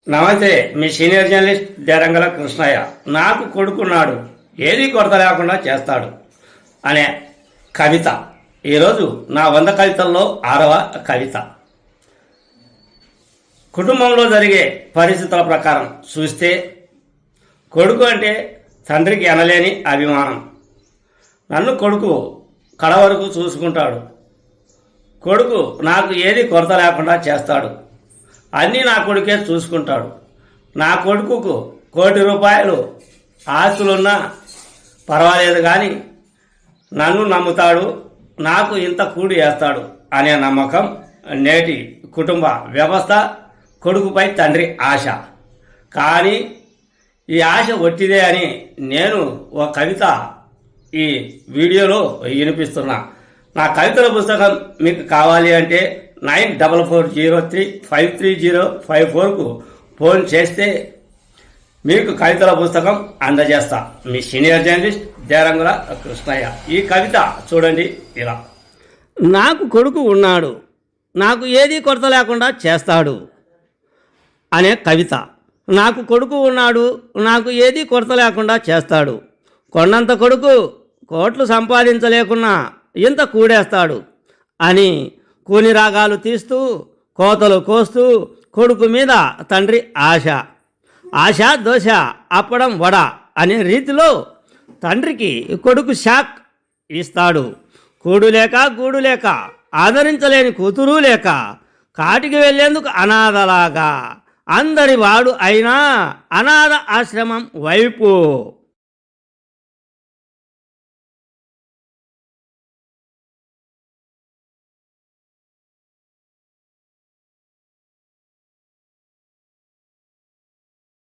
నమస్తే, మీ senior journalist దేరంగల Krishnaiah. నాకు కొడుకున్నాడు, ఏది కొరత లేకుండా చేస్తాడు అనే కవిత ఈరోజు నా 100 కవితల్లో 6వ కవిత. కుటుంబంలో జరిగే పరిస్థితుల ప్రకారం చూస్తే కొడుకు అంటే తండ్రికి ఎనలేని అభిమానం. నన్ను కొడుకు కడ వరకు చూసుకుంటాడు. కొడుకు నాకు ఏది కొరత లేకుండా చేస్తాడు. అన్నీ నా కొడుకే చూసుకుంటాడు. నా కొడుకుకు ₹1,00,00,000 ఆస్తులున్నా పర్వాలేదు కానీ నన్ను నమ్ముతాడు, నాకు ఇంత కూడి వేస్తాడు అనే నమ్మకం నేటి కుటుంబ వ్యవస్థ. కొడుకుపై తండ్రి ఆశ. కానీ ఈ ఆశ ఒట్టిదే అని నేను ఒక కవిత ఈ వీడియోలో వినిపిస్తున్నా. నా కవితల పుస్తకం మీకు కావాలి అంటే 9440353054కు ఫోన్ చేస్తే మీకు కవితల పుస్తకం అందజేస్తా. మీ సీనియర్ జర్నలిస్ట్ దేరంగుల కృష్ణయ్య. ఈ కవిత చూడండి ఇలా. నాకు కొడుకు ఉన్నాడు, నాకు ఏదీ కొరత లేకుండా చేస్తాడు అనే కవిత. నాకు కొడుకు ఉన్నాడు, నాకు ఏదీ కొరత లేకుండా చేస్తాడు. కొండంత కొడుకు కోట్లు సంపాదించలేకున్నా ఇంత కూడేస్తాడు అని కూని రాగాలు తీస్తూ కోతలు కోస్తూ కొడుకు మీద తండ్రి ఆశ. ఆశ దోశ అప్పడం వడ అనే రీతిలో తండ్రికి కొడుకు షాక్ ఇస్తాడు. కూడు లేక గూడు లేక ఆదరించలేని కూతురు లేక కాటికి వెళ్లేందుకు అనాథలాగా అందరి వాడు అయినా అనాథ ఆశ్రమం వైపు